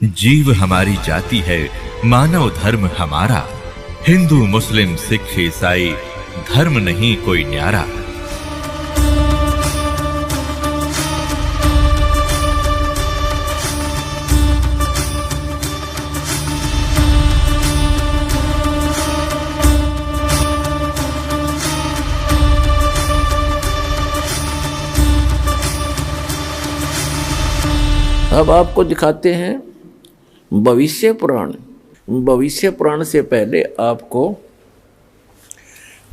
जीव हमारी जाति है, मानव धर्म हमारा। हिंदू मुस्लिम सिख ईसाई धर्म नहीं कोई न्यारा। अब आपको दिखाते हैं भविष्य पुराण। भविष्य पुराण से पहले आपको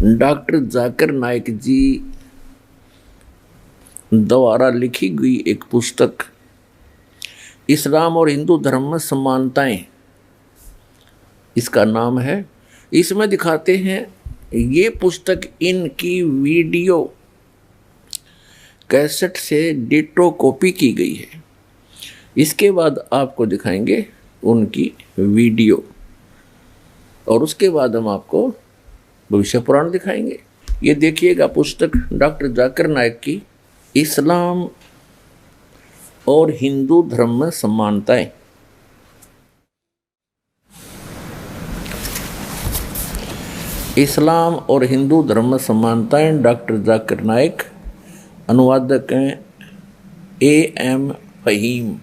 डॉक्टर जाकिर नाइक जी द्वारा लिखी गई एक पुस्तक इस्लाम और हिंदू धर्म में समानताएं, इसका नाम है। इसमें दिखाते हैं, ये पुस्तक इनकी वीडियो कैसेट से डिटो कॉपी की गई है। इसके बाद आपको दिखाएंगे उनकी वीडियो और उसके बाद हम आपको भविष्य पुराण दिखाएंगे। ये देखिएगा पुस्तक डॉक्टर जाकिर नाइक की इस्लाम और हिंदू धर्म में समानताएं। इस्लाम और हिंदू धर्म में समानताएं, डॉक्टर जाकिर नाइक, अनुवादक हैं A.M. फहीम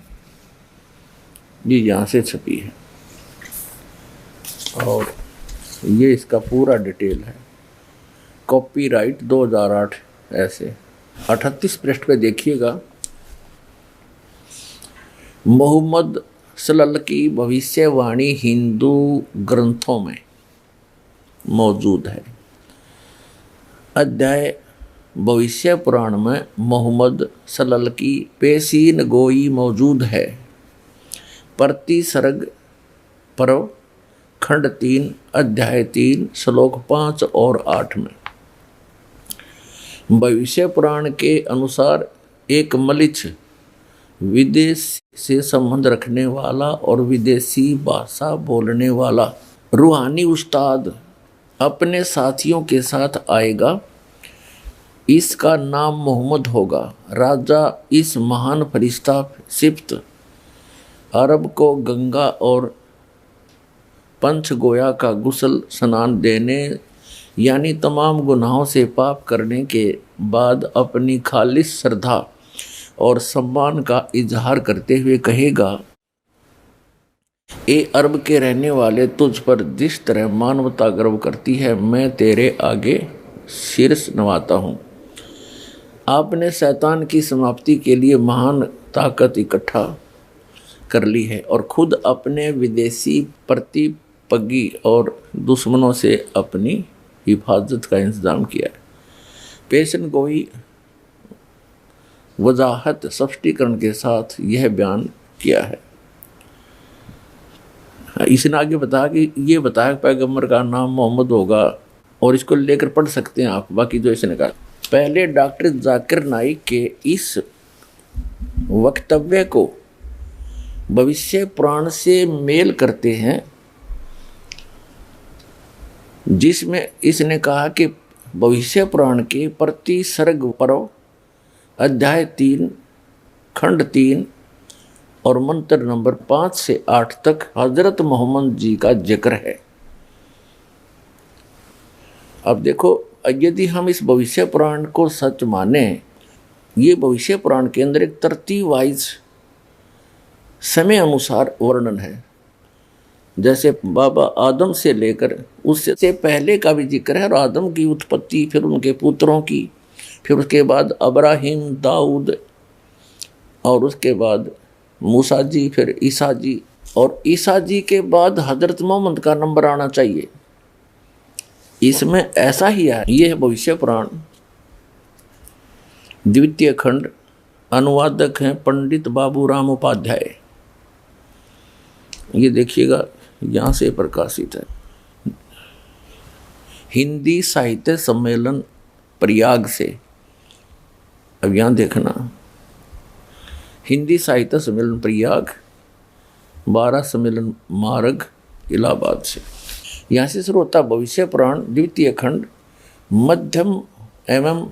जी, यहाँ से छपी है और ये इसका पूरा डिटेल है। कॉपीराइट 2008 ऐसे 38 पृष्ठ पे देखिएगा। मोहम्मद सल्लल्लाहु की भविष्यवाणी हिंदू ग्रंथों में मौजूद है। अध्याय भविष्य पुराण में मोहम्मद सल्लल्लाहु की पेशीन गोई मौजूद है। प्रति सर्ग पर्व खंड 3 अध्याय 3 श्लोक 5 और 8 में भविष्य पुराण के अनुसार एक मलिच्छ विदेश से संबंध रखने वाला और विदेशी भाषा बोलने वाला रूहानी उस्ताद अपने साथियों के साथ आएगा। इसका नाम मोहम्मद होगा। राजा इस महान फरिश्ता सिफ्त अरब को गंगा और पंच गोया का गुस्ल स्नान देने यानी तमाम गुनाहों से पाप करने के बाद अपनी खालिस श्रद्धा और सम्मान का इजहार करते हुए कहेगा, ए अरब के रहने वाले, तुझ पर जिस तरह मानवता गर्व करती है, मैं तेरे आगे शीर्ष नवाता हूँ। आपने शैतान की समाप्ति के लिए महान ताकत इकट्ठा कर ली है और खुद अपने विदेशी प्रतिपगी और दुश्मनों से अपनी हिफाजत का इंतजाम किया है। पेशन गोई वजाहत स्पष्टीकरण के साथ यह बयान किया है। इसने आगे बताया कि ये बताया पैगंबर का नाम मोहम्मद होगा और इसको लेकर पढ़ सकते हैं आप। बाकी जो इसने कहा, पहले डॉक्टर जाकिर नाइक के इस वक्तव्य को भविष्य पुराण से मेल करते हैं, जिसमें इसने कहा कि भविष्य पुराण के प्रति सर्ग पर्व अध्याय 3 खंड 3 और मंत्र नंबर 5 से 8 तक हजरत मोहम्मद जी का जिक्र है। अब देखो, यदि हम इस भविष्य पुराण को सच माने, ये भविष्य पुराण के अंदर एक तरतीब वाइज समय अनुसार वर्णन है। जैसे बाबा आदम से लेकर उससे पहले का भी जिक्र है और आदम की उत्पत्ति, फिर उनके पुत्रों की, फिर उसके बाद अब्राहिम, दाऊद और उसके बाद मूसा जी, फिर ईसा जी और ईसा जी के बाद हजरत मोहम्मद का नंबर आना चाहिए। इसमें ऐसा ही है। ये है भविष्य पुराण, द्वितीय खंड। अनुवादक हैं पंडित बाबूराम उपाध्याय। ये देखिएगा, यहाँ से प्रकाशित है। हिंदी साहित्य सम्मेलन प्रयाग से। अब यहाँ देखना, हिंदी साहित्य सम्मेलन प्रयाग, 12 सम्मेलन मार्ग, इलाहाबाद से। यहाँ से शुरू होता भविष्य पुराण द्वितीय खंड, मध्यम एवं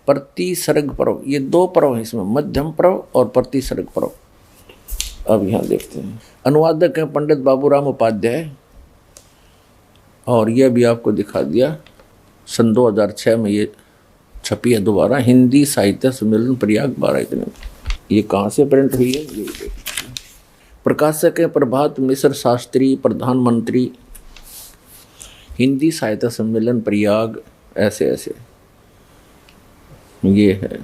प्रतिसर्ग पर्व। ये 2 पर्व हैं इसमें, मध्यम पर्व और प्रतिसर्ग पर्व। अब यहाँ देखते हैं, अनुवादक हैं पंडित बाबूराम उपाध्याय, और यह भी आपको दिखा दिया, सन 2006 में ये छपी है दोबारा, हिंदी साहित्य सम्मेलन प्रयाग 12 इतने। ये कहाँ से प्रिंट हुई है ये देखिए। प्रकाशक है प्रभात मिश्र शास्त्री, प्रधानमंत्री, हिंदी साहित्य सम्मेलन प्रयाग, ऐसे ऐसे ये है।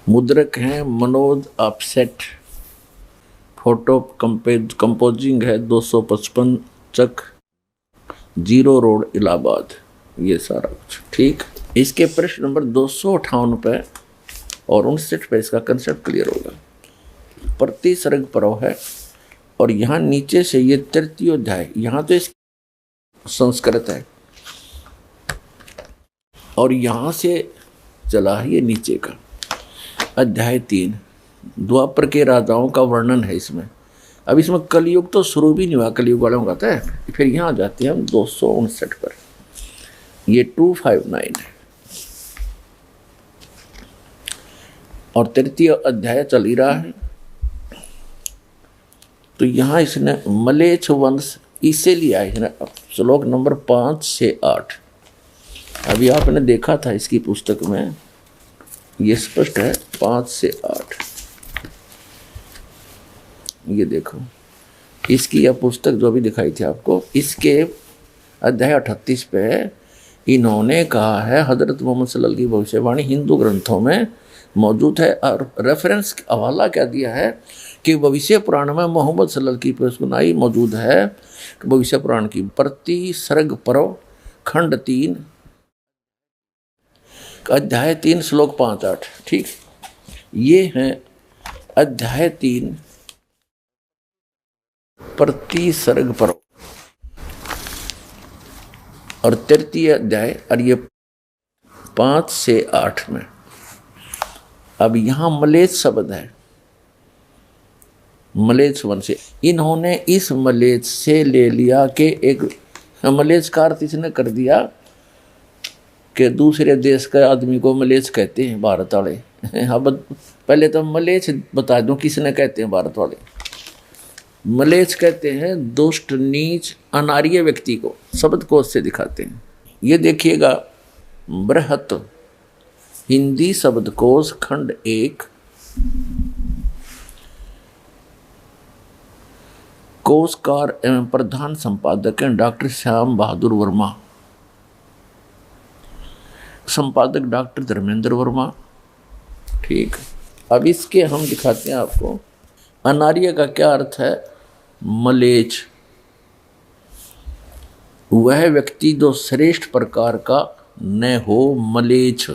मुद्रक हैं मनोज ऑफसेट, फोटो कंपोजिंग है 255 चक, 0 रोड इलाहाबाद, ये सारा कुछ ठीक। इसके पृष्ठ नंबर 258 पे और 59 पे इसका कंसेप्ट क्लियर होगा। प्रति सर्ग परव है, और यहाँ नीचे से ये तृतीय अध्याय, यहाँ तो इस संस्कृत है, और यहाँ से चला है ये नीचे का अध्याय 3, द्वापर के राजाओं का वर्णन है इसमें। अब इसमें कलयुग तो शुरू भी नहीं हुआ, कलयुग वालों का था। फिर यहाँ जाते हैं हम 259 पर, ये 259 है, और तृतीय अध्याय चल ही रहा है। तो यहाँ इसने मलेच्छ वंश इसे लिया है, श्लोक नंबर 5 से 8। अभी आपने देखा था इसकी पुस्तक में, ये स्पष्ट है 5 से 8। ये देखो, इसकी यह पुस्तक जो भी दिखाई थी आपको, इसके अध्याय 38 पे इन्होंने कहा है हजरत मोहम्मद सल्लल्लाहु अलैहि वसल्लम की भविष्यवाणी हिंदू ग्रंथों में मौजूद है, और रेफरेंस हवाला क्या दिया है कि भविष्य पुराण में मोहम्मद सल्लल्लाहु अलैहि वसल्लम की सुनाई मौजूद है। भविष्य पुराण की प्रति सर्ग पर्व खंड 3 अध्याय 3 श्लोक 5-8, ठीक। ये है अध्याय 3 प्रति सर्ग पर्व, और तृतीय अध्याय, और ये 5 से 8 में। अब यहाँ मलेच्छ शब्द है, मलेच्छ वंश से, इन्होंने इस मलेच्छ से ले लिया कि एक मलेच्छ का अर्थ इसने कर दिया कि दूसरे देश के आदमी को मलेच्छ कहते हैं भारत वाले। अब पहले तो मलेच्छ बता दूं किसने कहते हैं भारत वाले। मलेच्छ कहते हैं दुष्ट, नीच, अनार्य व्यक्ति को, शब्दकोश से दिखाते हैं। ये देखिएगा, बृहत हिंदी शब्दकोश खंड 1 कोशकार एवं प्रधान संपादक हैं डॉक्टर श्याम बहादुर वर्मा, संपादक डॉक्टर धर्मेंद्र वर्मा, ठीक। अब इसके हम दिखाते हैं आपको, अनार्य का क्या अर्थ है, मलेच्छ, वह व्यक्ति जो श्रेष्ठ प्रकार का न हो, मलेच्छ।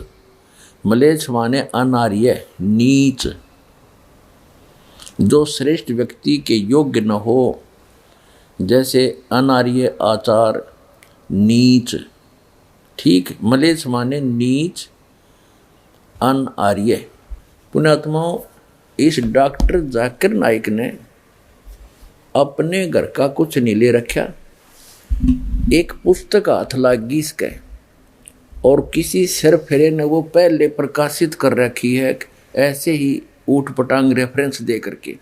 मलेच्छ माने अनार्य, नीच, जो श्रेष्ठ व्यक्ति के योग्य न हो, जैसे अनार्य आचार, नीच, ठीक। मलेच्छ माने नीच, अनार्य। पुण्यात्माओं, इस डॉक्टर जाकिर नाइक ने अपने घर का कुछ नहीं ले रखा, एक पुस्तक हाथ लागी इसके, और किसी सिर फेरे ने वो पहले प्रकाशित कर रखी है, ऐसे ही ऊट पटांग रेफरेंस दे करके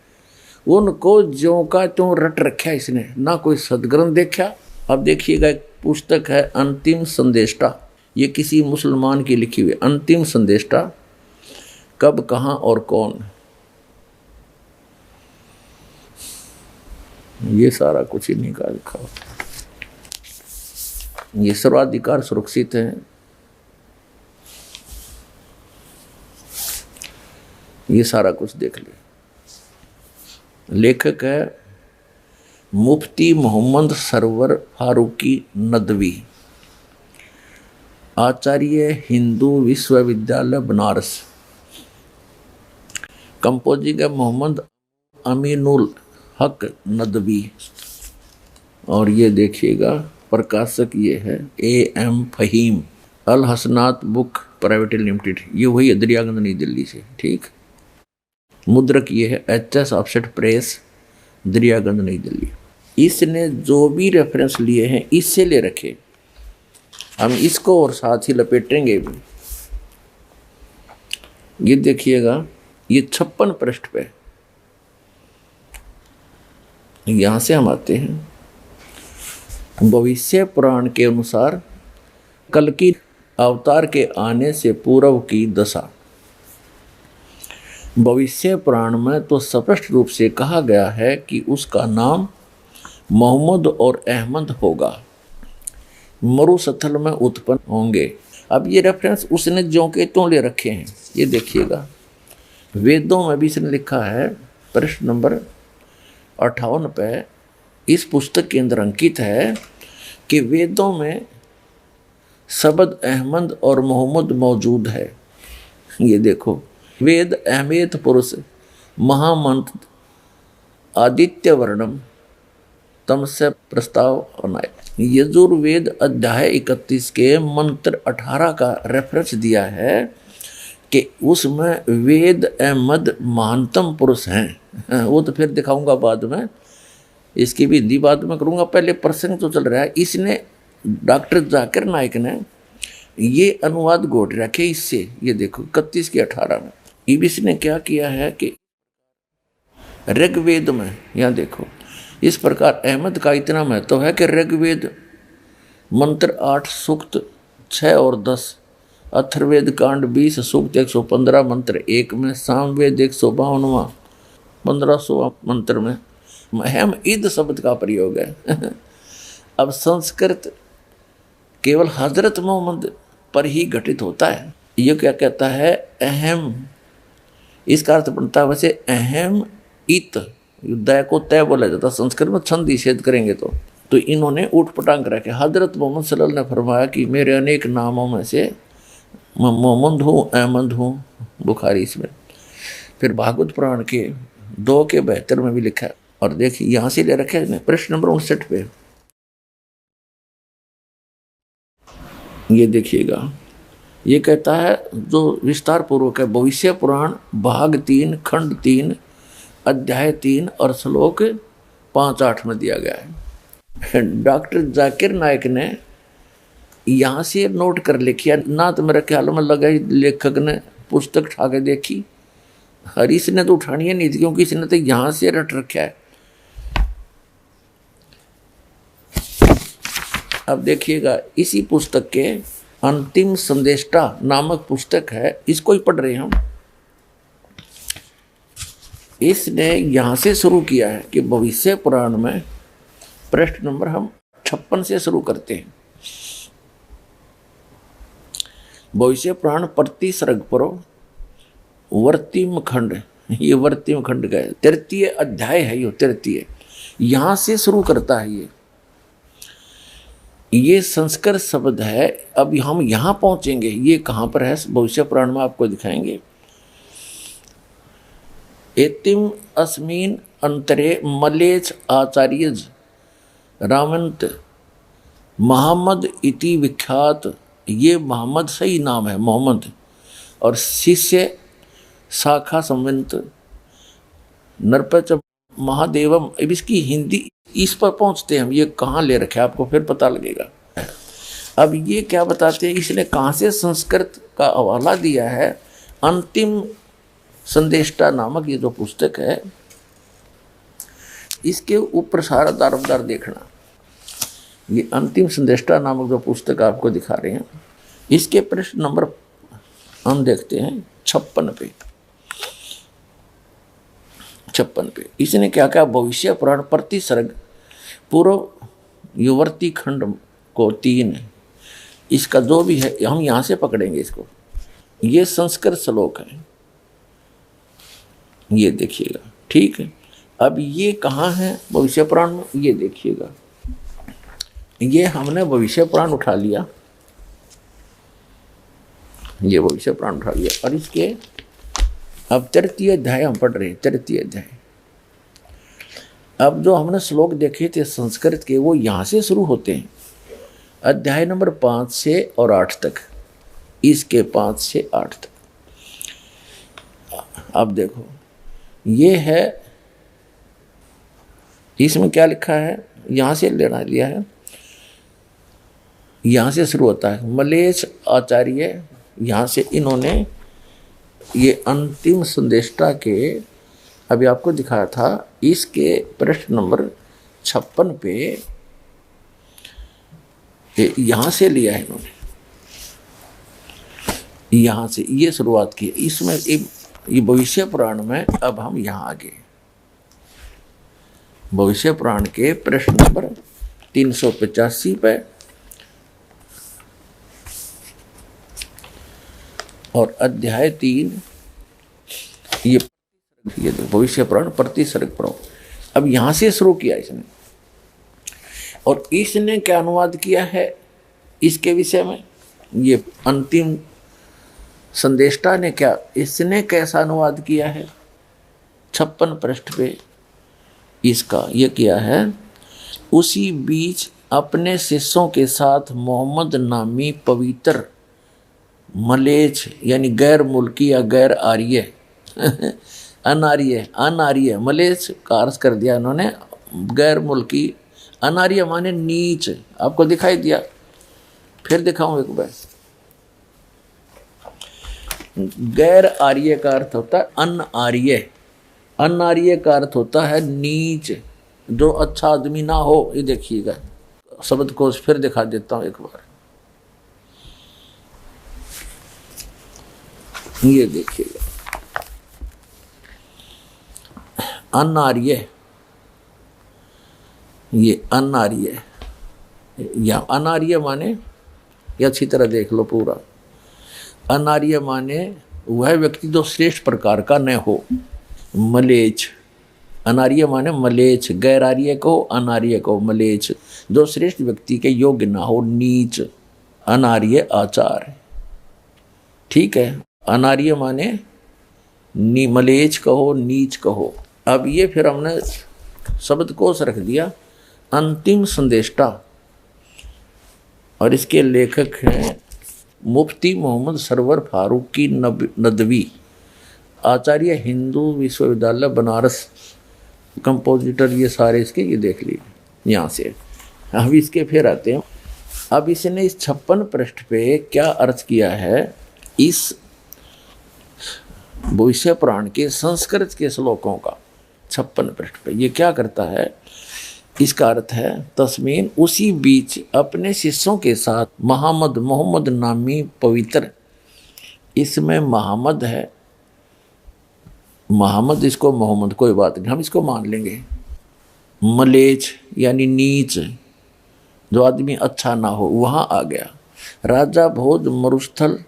उनको ज्यों का त्यों रट रखा इसने, ना कोई सदग्रंथ देखा। अब देखिएगा, एक पुस्तक है अंतिम संदेष्टा, ये किसी मुसलमान की लिखी हुई, अंतिम संदेष्टा, कब, कहाँ और कौन, ये सारा कुछ इन्हीं का लिखा हुआ। ये सर्वाधिकार सुरक्षित है, ये सारा कुछ देख ले। लेखक है मुफ्ती मोहम्मद सरवर फारूकी नदवी, आचार्य हिंदू विश्वविद्यालय बनारस। कंपोजिंग है मोहम्मद अमीनुल हक नदवी, और ये देखिएगा प्रकाशक ये है AM Faheem, Al Hasnat book private limited, ये वही है दरियागंज नई दिल्ली से, ठीक। मुद्रक ये है HS ऑफसेट प्रेस, दरियागंज नई दिल्ली। इसने जो भी रेफरेंस लिए हैं इससे ले रखे, हम इसको और साथ ही लपेटेंगे भी। ये देखिएगा, ये 56 पृष्ठ पे, यहां से हम आते हैं। भविष्य पुराण के अनुसार कल की अवतार के आने से पूर्व की दशा। भविष्य पुराण में तो स्पष्ट रूप से कहा गया है कि उसका नाम मोहम्मद और अहमद होगा, मरुस्थल में उत्पन्न होंगे। अब ये रेफरेंस उसने ज्यों के त्यों ले रखे हैं, ये देखिएगा। वेदों में भी इसने लिखा है, पृष्ठ नंबर 58 पे इस पुस्तक के अंदर अंकित है कि वेदों में शब्द अहमद और मोहम्मद मौजूद है। ये देखो, वेद अहमेत पुरुष महामंत्र आदित्य वर्णम तम से प्रस्ताव बनाए। यजुर्वेद अध्याय 31 के मंत्र 18 का रेफरेंस दिया है कि उसमें वेद अहमद महानतम पुरुष हैं। वो तो फिर दिखाऊंगा बाद में, इसकी भी हिंदी बाद में करूंगा, पहले प्रसंग तो चल रहा है। इसने डॉक्टर जाकिर नाइक ने ये अनुवाद घोट रखे इससे, ये देखो 31 के 18 में। इसने क्या किया है कि ऋग्वेद में, यहाँ देखो, इस प्रकार अहमद का इतना महत्व है कि ऋग्वेद मंत्र 8 सूक्त 6 और 10, अथर्ववेद कांड 20 सूक्त 115 मंत्र 1 में, सामवेद 152वां 1500 मंत्र में अहम ईद शब्द का प्रयोग है। अब संस्कृत केवल हजरत मोहम्मद पर ही घटित होता है। ये क्या कहता है, अहम, इसका अर्थ बनता है वैसे अहम इत, दय को तय बोला जाता, संस्कृत में छंद निषेध करेंगे तो इन्होंने ऊट पटांग रखे। हजरत मोहम्मद सल्लल्लाहु अलैहि वसल्लम ने फरमाया कि मेरे अनेक नामों में से मोहम्मद हूँ, अहमद हूँ, बुखारी इसमें। फिर भागवत पुराण के 2 के 72 में भी लिखा है। और देखिए यहाँ से ले रखे हैं प्रश्न नंबर 59 पे, ये देखिएगा, ये कहता है जो विस्तार पूर्वक है, भविष्य पुराण भाग 3 खंड 3 अध्याय 3 और श्लोक 5-8 में दिया गया है। डॉक्टर जाकिर नाइक ने यहाँ से नोट कर लिखिया ना, तो मेरे ख्याल में लगा लेखक ने पुस्तक उठा के देखी, और इसने तो उठानी है नहीं थी, क्योंकि इसने तो यहाँ से रट रखा है। अब देखिएगा, इसी पुस्तक के अंतिम संदेष्टा नामक पुस्तक है, इसको ही पढ़ रहे हैं हम। इसने यहाँ से शुरू किया है कि भविष्य पुराण में पृष्ठ नंबर हम 56 से शुरू करते हैं। भविष्य पुराण प्रति सर्ग पर वर्तिम खंड, ये वर्तिम खंड का 33 अध्याय है, ये 33 यहाँ से शुरू करता है। ये संस्कृत शब्द है। अब हम यहाँ पहुँचेंगे, ये कहाँ पर है भविष्य पुराण में आपको दिखाएंगे। एतिम अस्मिन अंतरे मलेच आचार्यज रामंत मोहम्मद इति विख्यात, ये मोहम्मद सही नाम है मोहम्मद, और शिष्य शाखा संवंत नरपच महादेवम। अब इसकी हिंदी, इस पर पहुंचते हैं हम, ये कहाँ ले रखे आपको फिर पता लगेगा। अब ये क्या बताते हैं, इसने कहाँ से संस्कृत का हवाला दिया है। अंतिम संदेष्टा नामक ये जो पुस्तक है, इसके ऊपर सारा दारोमदार देखना। ये अंतिम संदेष्टा नामक जो पुस्तक आपको दिखा रहे हैं, इसके प्रश्न नंबर हम देखते हैं 56 पे। 56 पे इसने क्या कहा, भविष्य पुराण प्रति सर्ग पूर्व युवर्ती खंड को 3, इसका जो भी है हम यहाँ से पकड़ेंगे इसको। ये संस्कृत श्लोक है, ये देखिएगा, ठीक है। अब ये कहाँ है भविष्य पुराण में, ये देखिएगा। ये हमने भविष्य पुराण उठा लिया, ये भविष्य पुराण उठा लिया, और इसके अब 33 अध्याय हम पढ़ रहे हैं। 33 अध्याय, अब जो हमने श्लोक देखे थे संस्कृत के, वो यहाँ से शुरू होते हैं, अध्याय नंबर 5 से और 8 तक, इसके 5 से 8 तक। अब देखो, ये है, इसमें क्या लिखा है, यहाँ से लेना लिया है, यहाँ से शुरू होता है। मलेश आचार्य, यहाँ से इन्होंने ये अंतिम संदेष्टा के अभी आपको दिखाया था, इसके पृष्ठ नंबर 56 पे यहां से लिया है इन्होंने, यहां से ये शुरुआत की। इसमें ये भविष्य पुराण में अब हम यहां आगे भविष्य पुराण के प्रश्न नंबर 385 पे और अध्याय 3 ये भविष्य पुराण प्रतिसर्ग पढ़ो। अब यहां से शुरू किया इसने, और इसने क्या अनुवाद किया है इसके विषय में, ये अंतिम संदेष्टा ने क्या, इसने कैसा अनुवाद किया है 56 पृष्ठ पे इसका ये किया है। उसी बीच अपने शिष्यों के साथ मोहम्मद नामी पवित्र मलेच्छ यानी गैर मुल्की या गैर आर्य अनार्य मलेच्छ का अर्थ कर दिया उन्होंने, गैर मुल्की, अनार्य माने नीच, आपको दिखाई दिया, फिर दिखाऊं एक बार। गैर आर्य का अर्थ होता है अनार्य, अनार्य का अर्थ होता है नीच, जो अच्छा आदमी ना हो। ये देखिएगा शब्द को फिर दिखा देता हूं एक बार, ये देखिएगा अनार्य, ये अनार्य या अनार्य माने, ये अच्छी तरह देख लो पूरा, अनार्य माने वह व्यक्ति जो श्रेष्ठ प्रकार का न हो। मलेच्छ, अनार्य माने मलेच्छ, गैर आर्य को अनार्य को मलेच्छ, जो श्रेष्ठ व्यक्ति के योग्य ना हो, नीच, अनार्य आचार, ठीक है। अनार्य माने मलेच्छ कहो, नीच कहो। अब ये फिर हमने शब्दकोश रख दिया अंतिम संदेष्टा, और इसके लेखक हैं मुफ्ती मोहम्मद सरवर फारूकी नदवी, आचार्य हिंदू विश्वविद्यालय बनारस, कंपोजिटर ये सारे इसके, ये देख लीजिए यहाँ से। अब इसके फिर आते हैं, अब इसने इस 56 पृष्ठ पे क्या अर्थ किया है इस भविष्य पुराण के संस्कृत के श्लोकों का। 56 पृष्ठ पे ये क्या करता है, इसका अर्थ है तस्मीन उसी बीच अपने शिष्यों के साथ मोहम्मद नामी पवित्र, इसमें मोहम्मद है, मोहम्मद इसको मोहम्मद कोई बात नहीं, हम इसको मान लेंगे। मलेच्छ यानी नीच, जो आदमी अच्छा ना हो, वहाँ आ गया। राजा भोज मरुस्थल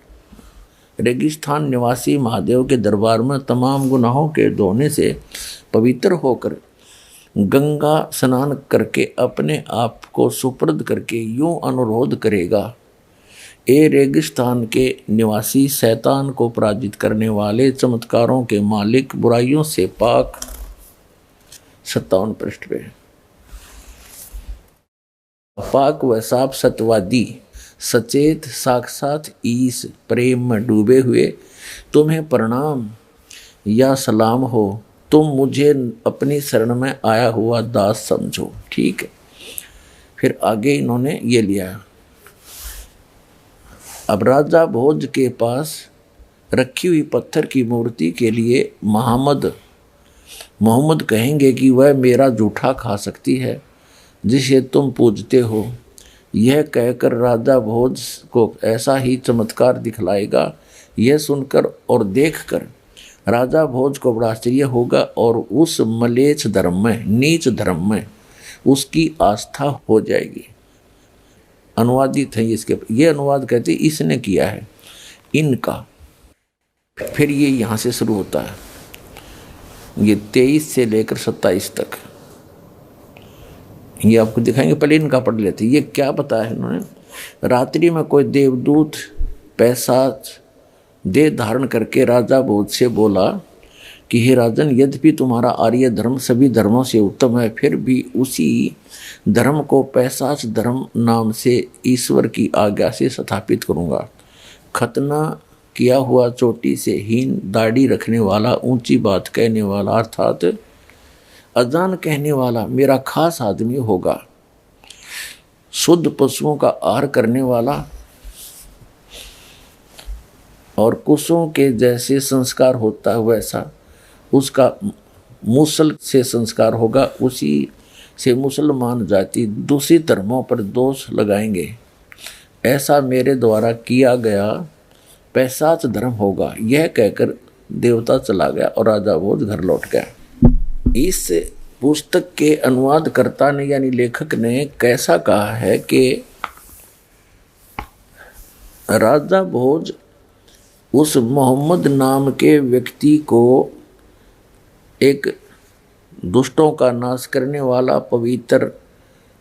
रेगिस्तान निवासी महादेव के दरबार में तमाम गुनाहों के धोने से पवित्र होकर गंगा स्नान करके अपने आप को सुपुर्द करके यूं अनुरोध करेगा, ए रेगिस्तान के निवासी, शैतान को पराजित करने वाले, चमत्कारों के मालिक, बुराइयों से पाक। 57 पृष्ठ पे पाक व साफ सत्यवादी, सचेत साक्षात ईश, प्रेम में डूबे हुए, तुम्हें प्रणाम या सलाम हो, तुम मुझे अपनी शरण में आया हुआ दास समझो, ठीक है। फिर आगे इन्होंने ये लिया, अब राजा भोज के पास रखी हुई पत्थर की मूर्ति के लिए मोहम्मद कहेंगे कि वह मेरा जूठा खा सकती है जिसे तुम पूजते हो। यह कहकर राजा भोज को ऐसा ही चमत्कार दिखलाएगा। यह सुनकर और देखकर राजा भोज को बड़ा आश्चर्य होगा और उस मलेच्छ धर्म में, नीच धर्म में उसकी आस्था हो जाएगी। अनुवादित है इसके, ये अनुवाद कहते इसने किया है इनका। फिर ये यहाँ से शुरू होता है, ये 23 से लेकर 27 तक, ये आपको दिखाएंगे। पहले इनका पढ़ लेते। ये क्या बताया है इन्होंने, रात्रि में कोई देवदूत पैशाच देह धारण करके राजा भोज से बोला कि हे राजन, यद्यपि तुम्हारा आर्य धर्म सभी धर्मों से उत्तम है, फिर भी उसी धर्म को पैशाच धर्म नाम से ईश्वर की आज्ञा से स्थापित करूँगा। खतना किया हुआ, चोटी से हीन, दाढ़ी रखने वाला, ऊंची बात कहने वाला अर्थात अजान कहने वाला मेरा खास आदमी होगा। शुद्ध पशुओं का आहार करने वाला, और कुशों के जैसे संस्कार होता है वैसा उसका मूसल से संस्कार होगा। उसी से मुसलमान जाति दूसरी धर्मों पर दोष लगाएंगे। ऐसा मेरे द्वारा किया गया पैशाच धर्म होगा। यह कहकर देवता चला गया और राजा भोज घर लौट गया। इस पुस्तक के अनुवादकर्ता ने यानी लेखक ने कैसा कहा है कि राजा भोज उस मोहम्मद नाम के व्यक्ति को एक दुष्टों का नाश करने वाला पवित्र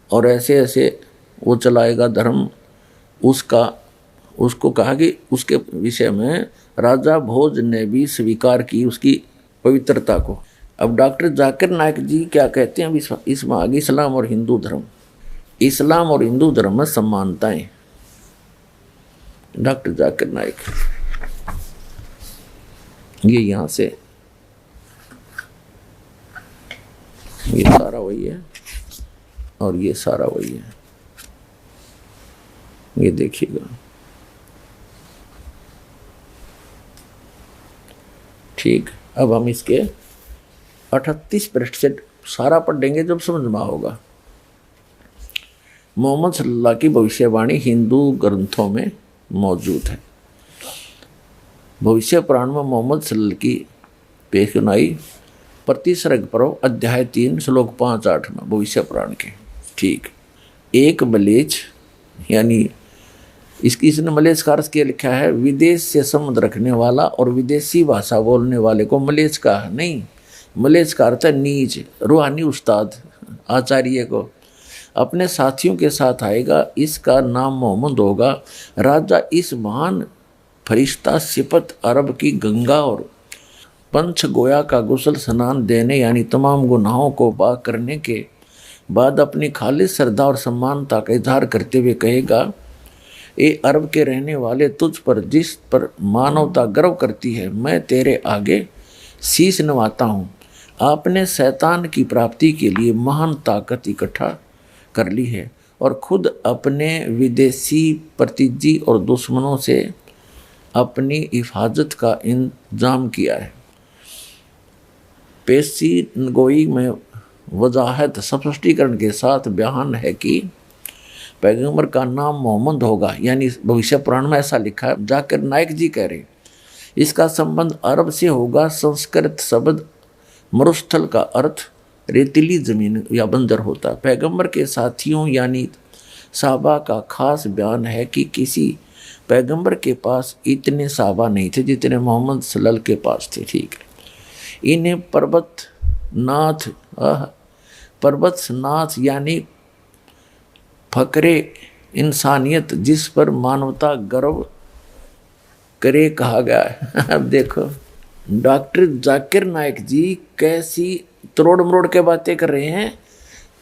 और ऐसे ऐसे वो चलाएगा धर्म, उसको कहा कि उसके विषय में राजा भोज ने भी स्वीकार की उसकी पवित्रता को। अब डॉक्टर जाकिर नाइक जी क्या कहते हैं इसमें आगे इस्लाम और हिंदू धर्म। इस्लाम और हिंदू धर्म में समानताएं। डॉक्टर जाकिर नाइक ये यहाँ से ये सारा वही है और ये सारा वही है, ये देखिएगा। ठीक, अब हम इसके 38 पृष्ठ से सारा पढ़ेंगे जब समझ में होगा। मोहम्मद सल्लल्लाहु की भविष्यवाणी हिंदू ग्रंथों में मौजूद है। भविष्य पुराण में मोहम्मद सल्लल्लाहु की पेशनाई प्रतिसर्ग पर्व अध्याय 3 श्लोक 5-8 में भविष्य पुराण के। ठीक, एक मलेच्छ यानी इसने मलेच्छ का अर्थ क्या लिखा है, विदेश से संबंध रखने वाला और विदेशी भाषा बोलने वाले को मलेच्छ कहा नहीं। मलेच्छ का अर्थ है नीच, रूहानी उस्ताद आचार्य को अपने साथियों के साथ आएगा। इसका नाम मोहम्मद होगा। राजा इस महान फरिश्ता सिफत अरब की गंगा और पंच गोया का गुसल स्नान देने यानी तमाम गुनाहों को पाक करने के बाद अपनी खालिस श्रद्धा और सम्मानता का इजहार करते हुए कहेगा, ए अरब के रहने वाले, तुझ पर जिस पर मानवता गर्व करती है, मैं तेरे आगे शीश नवाता हूँ। आपने शैतान की प्राप्ति के लिए महान ताकत इकट्ठा कर ली है और खुद अपने विदेशी प्रतिजी और दुश्मनों से अपनी हिफाजत का इंतजाम किया है। पेशी गोई में वजाहत स्पष्टीकरण के साथ बयान है कि पैगंबर का नाम मोहम्मद होगा, यानी भविष्य पुराण में ऐसा लिखा है। जाकिर नाइक जी कह रहे इसका संबंध अरब से होगा। संस्कृत शब्द मरुस्थल का अर्थ रेतीली जमीन या बंजर होता है। पैगंबर के साथियों यानी साहबा का खास बयान है कि किसी पैगंबर के पास इतने साहबा नहीं थे जितने मोहम्मद सल्लल्लाहु के पास थे। ठीक है, इन्हें पर्वतनाथ यानी फकरे इंसानियत जिस पर मानवता गर्व करे कहा गया है। अब देखो डॉक्टर जाकिर नाइक जी कैसी तरोड़ मरोड़ के बातें कर रहे हैं।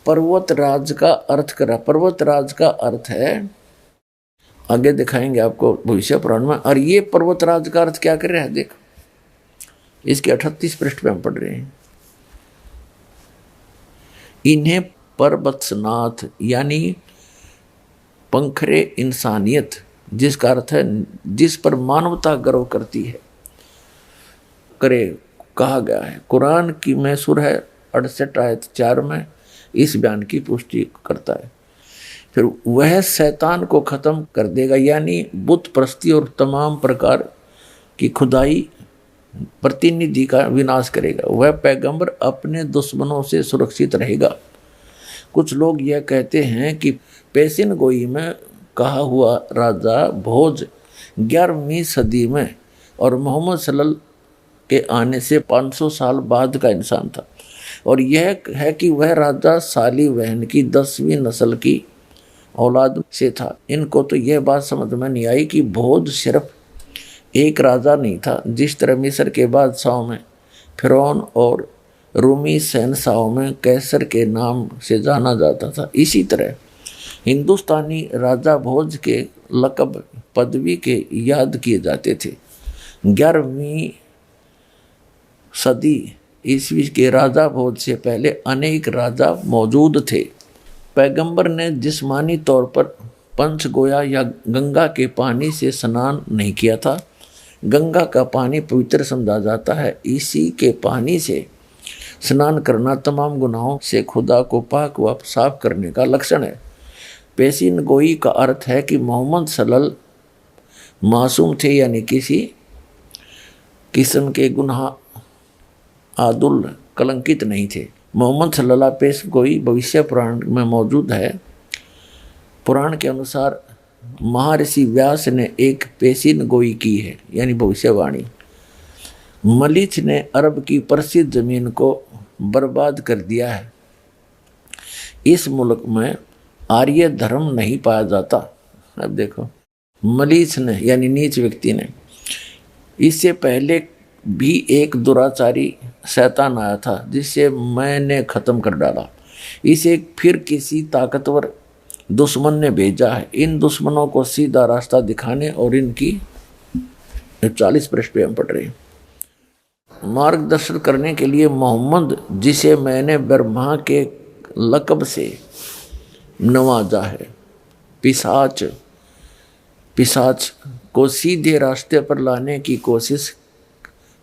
पर्वतराज का अर्थ करा, पर्वतराज का अर्थ है, आगे दिखाएंगे आपको भविष्य पुराण में। और ये पर्वतराज का अर्थ क्या कर रहे हैं देखो, इसके 38 पृष्ठ पे हम पढ़ रहे हैं। इन्हें पर्वतनाथ यानी पंखरे इंसानियत जिसका अर्थ है जिस पर मानवता गर्व करती है करे कहा गया है। कुरान की में सूरह 68 आयत 4 में इस बयान की पुष्टि करता है। फिर वह शैतान को खत्म कर देगा यानी बुत प्रस्ती और तमाम प्रकार की खुदाई प्रतिनिधि का विनाश करेगा। वह पैगंबर अपने दुश्मनों से सुरक्षित रहेगा। कुछ लोग यह कहते हैं कि पेशिन गोई में कहा हुआ राजा भोज 11वीं सदी में और मोहम्मद सल्लल्लाहु के आने से 500 साल बाद का इंसान था। और यह है कि वह राजा साली वहन की 10वीं नस्ल की औलाद से था। इनको तो यह बात समझ में नहीं आई कि भोज सिर्फ एक राजा नहीं था। जिस तरह मिस्र के बादशाहों में फिरौन और रूमी शहंशाहों में कैसर के नाम से जाना जाता था, इसी तरह हिंदुस्तानी राजा भोज के लक़ब पदवी के याद किए जाते थे। 11वीं सदी ईस्वी के राजा भोज से पहले अनेक राजा मौजूद थे। पैगंबर ने जिस्मानी तौर पर पंचगोया या गंगा के पानी से स्नान नहीं किया था, गंगा का पानी पवित्र समझा जाता है। इसी के पानी से स्नान करना तमाम गुनाहों से खुदा को पाक व साफ करने का लक्षण है। पेशीन गोई का अर्थ है कि मोहम्मद सल्लल्लाहु मासूम थे, यानी किसी किस्म के गुनाह आदुल कलंकित नहीं थे। मोहम्मद सल्लल्लाहु पेश गोई भविष्य पुराण में मौजूद है। पुराण के अनुसार महर्षि व्यास ने एक पेशीन गोई की है, यानी भविष्यवाणी। मलीच ने अरब की प्रसिद्ध जमीन को बर्बाद कर दिया है। इस मुल्क में आर्य धर्म नहीं पाया जाता। अब देखो, मलीच ने यानी नीच व्यक्ति ने, इससे पहले भी एक दुराचारी शैतान आया था जिसे मैंने ख़त्म कर डाला। इसे फिर किसी ताकतवर दुश्मन ने भेजा है इन दुश्मनों को सीधा रास्ता दिखाने और इनकी 40 पृष्ठ पे हम पढ़ रहे हैं मार्गदर्शन करने के लिए। मोहम्मद जिसे मैंने ब्रह्मा के लक़ब से नवाजा है, पिशाच को सीधे रास्ते पर लाने की कोशिश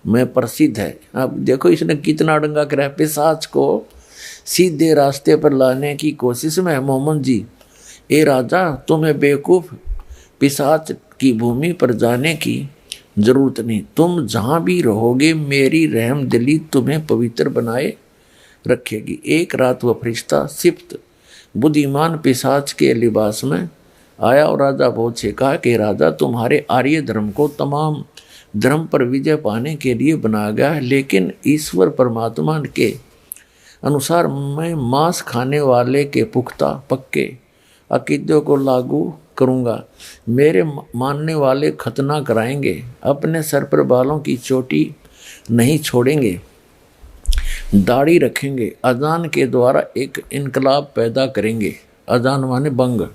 में प्रसिद्ध है। अब देखो इसने कितना डंगा करा है, पिशाच को सीधे रास्ते पर लाने की कोशिश में है मोहम्मद जी। ए राजा, तुम्हें बेवकूफ़ पिशाच की भूमि पर जाने की जरूरत नहीं। तुम जहाँ भी रहोगे मेरी रहम दिली तुम्हें पवित्र बनाए रखेगी। एक रात वह फरिश्ता सिफ्त बुद्धिमान पिशाच के लिबास में आया और राजा भोज से कहा कि राजा, तुम्हारे आर्य धर्म को तमाम धर्म पर विजय पाने के लिए बनाया गया है, लेकिन ईश्वर परमात्मा के अनुसार मैं मांस खाने वाले के पुख्ता पक्के अकीदों को लागू करूँगा। मेरे मानने वाले खतना कराएंगे, अपने सर पर बालों की चोटी नहीं छोड़ेंगे, दाढ़ी रखेंगे, अजान के द्वारा एक इनकलाब पैदा करेंगे, अजान माने बंग,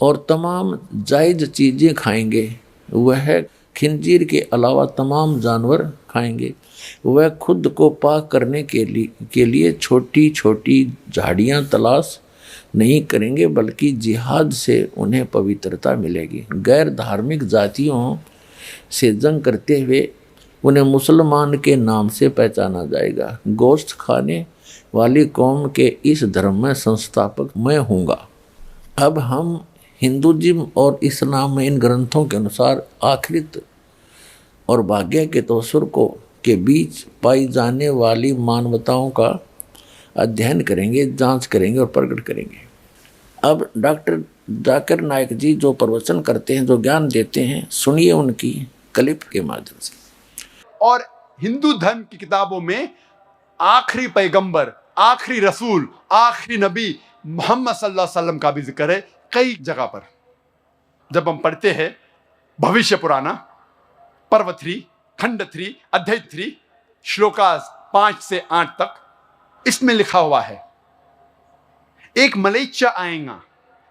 और तमाम जायज़ चीज़ें खाएंगे। वह खिंजीर के अलावा तमाम जानवर खाएंगे। वह खुद को पाक करने के लिए छोटी छोटी झाड़ियाँ तलाश नहीं करेंगे, बल्कि जिहाद से उन्हें पवित्रता मिलेगी। गैर धार्मिक जातियों से जंग करते हुए उन्हें मुसलमान के नाम से पहचाना जाएगा। गोश्त खाने वाली कौम के इस धर्म में संस्थापक मैं हूँगा। अब हम हिंदुज़म और इस्लाम में इन ग्रंथों के अनुसार आखिरत और भाग्य के तवस्सुर को के बीच पाई जाने वाली मानवताओं का अध्ययन करेंगे, जांच करेंगे और प्रकट करेंगे। अब डॉक्टर जाकिर नायक जी जो प्रवचन करते हैं, जो ज्ञान देते हैं, सुनिए उनकी क्लिप के माध्यम से। और हिंदू धर्म की किताबों में आखिरी पैगंबर, आखिरी रसूल, आखिरी नबी मोहम्मद सल्लल्लाहु अलैहि वसल्लम का भी जिक्र है कई जगह पर। जब हम पढ़ते हैं भविष्य पुराना पर्व 3 खंड 3 अध्याय 3 श्लोकास 5 से 8 तक, इसमें लिखा हुआ है एक मलेच्चा आएगा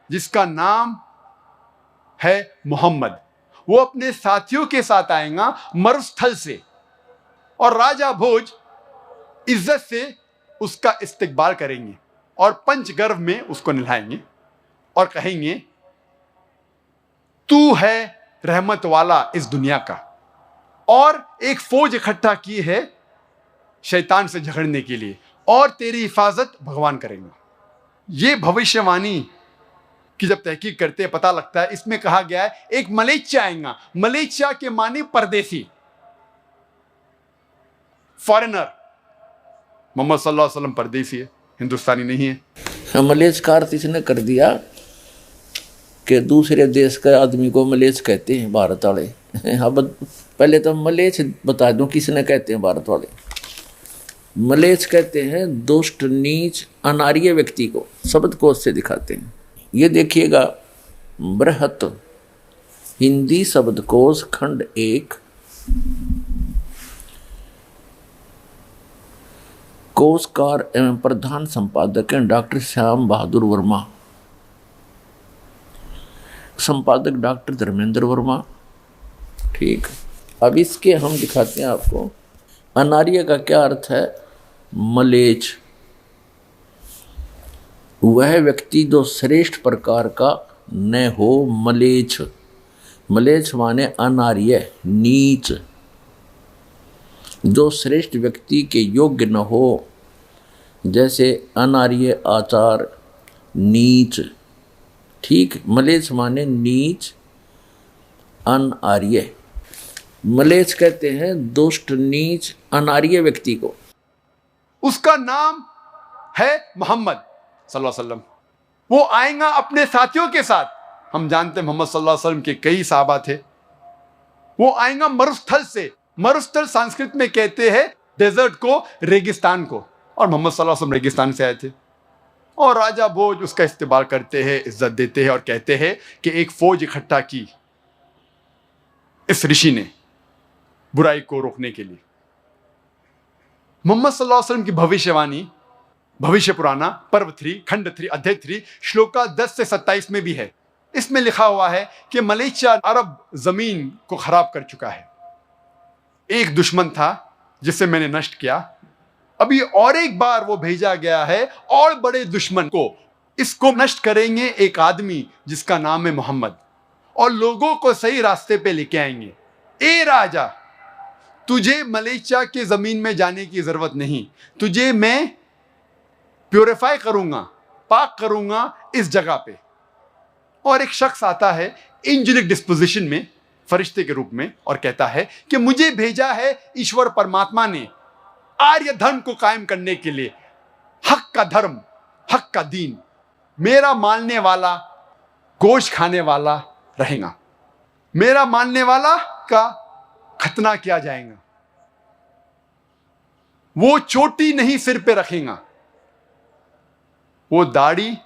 जिसका नाम है मोहम्मद। वो अपने साथियों के साथ आएगा मरुस्थल से, और राजा भोज इज्जत से उसका इस्तकबाल करेंगे और पंचगर्भ में उसको नहलाएंगे और कहेंगे तू है रहमत वाला इस दुनिया का। और एक फौज इकट्ठा की है शैतान से झगड़ने के लिए, और तेरी हिफाजत भगवान करेंगे। ये भविष्यवाणी की जब तहकीक करते हैं पता लगता है इसमें कहा गया है एक मलेच्चा आएगा। मलेच्चा के माने परदेसी, फॉरेनर। मोहम्मद सल्लल्लाहु अलैहि वसल्लम परदेसी है, हिंदुस्तानी नहीं है। मलेच्छ का अर्थ इसने कर दिया कि दूसरे देश के आदमी को मलेच्छ कहते हैं भारत वाले। अब पहले तो मलेच्छ बता दूं किसने कहते हैं भारत वाले। मलेच्छ कहते हैं दुष्ट, नीच, अनार्य व्यक्ति को, शब्दकोश से दिखाते हैं। ये देखिएगा बृहत हिंदी शब्दकोश खंड 1 कोशकार एवं प्रधान संपादक हैं डॉक्टर श्याम बहादुर वर्मा, संपादक डॉक्टर धर्मेंद्र वर्मा। ठीक, अब इसके हम दिखाते हैं आपको अनार्य का क्या अर्थ है। मलेच्छ वह व्यक्ति जो श्रेष्ठ प्रकार का न हो, मलेच्छ मलेच्छ माने अनार्य, नीच, जो श्रेष्ठ व्यक्ति के योग्य न हो, जैसे अनार्य आचार, नीच। ठीक, मलेच्छ माने नीच, अनार्य। मलेच्छ कहते हैं दुष्ट, नीच, अनार्य व्यक्ति को। उसका नाम है मोहम्मद सल्लल्लाहु अलैहि वसल्लम। वो आएगा अपने साथियों के साथ। हम जानते हैं मोहम्मद सल्लल्लाहु अलैहि वसल्लम के कई सहाबा थे। वो आएगा मरुस्थल से। मरुस्थल संस्कृत में कहते हैं डेजर्ट को, रेगिस्तान को, और मोहम्मद सल्लल्लाहु अलैहि वसल्लम रेगिस्तान से आए थे। और राजा भोज उसका इस्तेमाल करते हैं, इज्जत देते हैं और कहते हैं कि एक फौज इकट्ठा की इस ऋषि ने बुराई को रोकने के लिए। मोहम्मद सल्लल्लाहु अलैहि वसल्लम की भविष्यवाणी भविष्य पुराना पर्व 3 खंड 3 अध्याय 3 श्लोका 10 से 27 में भी है। इसमें लिखा हुआ है कि मलेशिया अरब जमीन को खराब कर चुका है। एक दुश्मन था जिसे मैंने नष्ट किया, अभी और एक बार वो भेजा गया है और बड़े दुश्मन को। इसको नष्ट करेंगे एक आदमी जिसका नाम है मोहम्मद, और लोगों को सही रास्ते पे लेके आएंगे। ए राजा, तुझे मलेशिया के जमीन में जाने की जरूरत नहीं, तुझे मैं प्योरीफाई करूंगा, पाक करूंगा इस जगह पे। और एक शख्स आता है एंजेलिक डिस्पोजिशन में, फरिश्ते के रूप में, और कहता है कि मुझे भेजा है ईश्वर परमात्मा ने आर्य धर्म को कायम करने के लिए, हक का धर्म, हक का दीन। मेरा मानने वाला गोश्त खाने वाला रहेगा, मेरा मानने वाला का खतना किया जाएगा। वो चोटी नहीं सिर पे रखेगा, वो दाढ़ी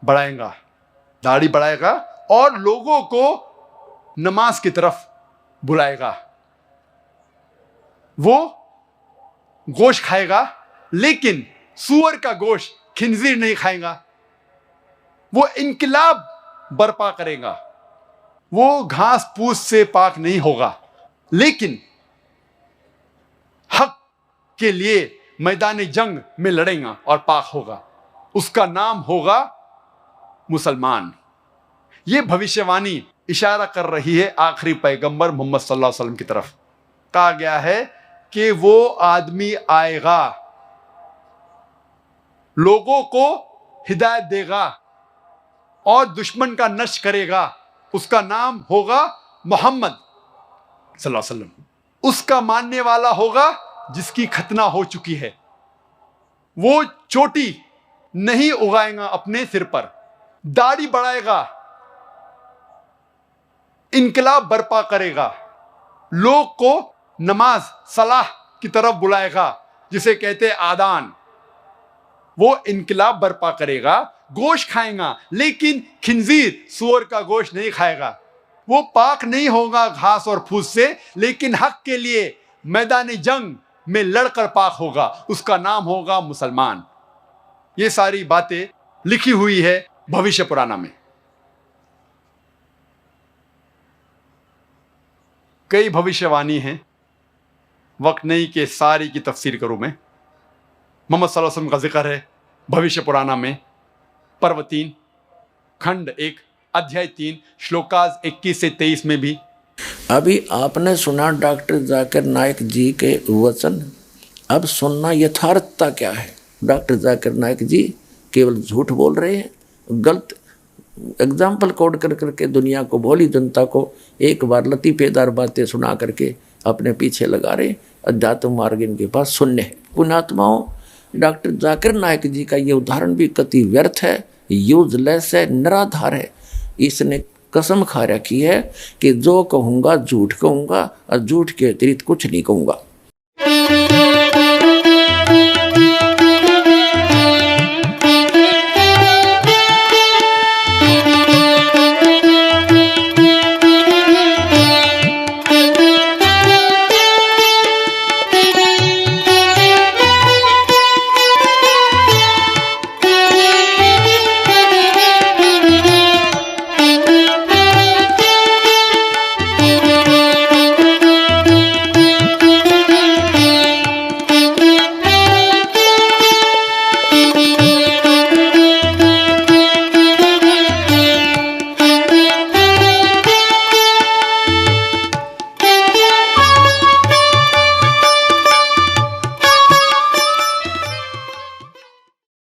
बढ़ाएगा और लोगों को नमाज की तरफ बुलाएगा। वो गोश्त खाएगा, लेकिन सूअर का गोश्त, खिंजीर नहीं खाएगा। वो इनकलाब बर्पा करेगा। वो घास फूस से पाक नहीं होगा, लेकिन हक के लिए मैदान जंग में लड़ेगा और पाक होगा। उसका नाम होगा मुसलमान। यह भविष्यवाणी इशारा कर रही है आखिरी पैगंबर मोहम्मद सल्लल्लाहु अलैहि वसल्लम की तरफ। कहा गया है कि वो आदमी आएगा, लोगों को हिदायत देगा और दुश्मन का नष्ट करेगा। उसका नाम होगा मोहम्मद सल्लल्लाहु अलैहि वसल्लम। उसका मानने वाला होगा जिसकी खतना हो चुकी है। वो चोटी नहीं उगाएगा अपने सिर पर, दाढ़ी बढ़ाएगा, इनकलाब बर्पा करेगा, लोग को नमाज सलाह की तरफ बुलाएगा, जिसे कहते हैं आदान। वो इनकलाब बर्पा करेगा, गोश्त खाएगा, लेकिन खिंजीर, सूअर का गोश्त नहीं खाएगा। वो पाक नहीं होगा घास और फूस से, लेकिन हक के लिए मैदान जंग में लड़कर पाक होगा। उसका नाम होगा मुसलमान। ये सारी बातें लिखी हुई है भविष्य पुराना में। कई भविष्यवाणी हैं, वक्त नहीं कि सारी की तफसीर करूं मैं। मोहम्मद सल्लल्लाहु अलैहि वसल्लम का जिक्र है भविष्य पुराना में पर्व 3 खंड 1 अध्याय 3 श्लोकाज 21 से 23 में भी। अभी आपने सुना डॉक्टर जाकिर नाइक जी के वचन। अब सुनना यथार्थता क्या है। डॉक्टर जाकिर नाइक जी केवल झूठ बोल रहे हैं, गलत एग्जाम्पल कोड कर करके दुनिया को, भोली जनता को एक बार लतीफेदार बातें सुना करके अपने पीछे लगा रहे। अध्यात्म मार्ग इनके पास शून्य है। पुण्यात्माओं, डॉक्टर जाकिर नाइक जी का ये उदाहरण भी कति व्यर्थ है, यूजलेस है, निराधार है। इसने कसम खा रखी है कि जो कहूँगा झूठ कहूँगा और झूठ के अतिरिक्त कुछ नहीं कहूँगा।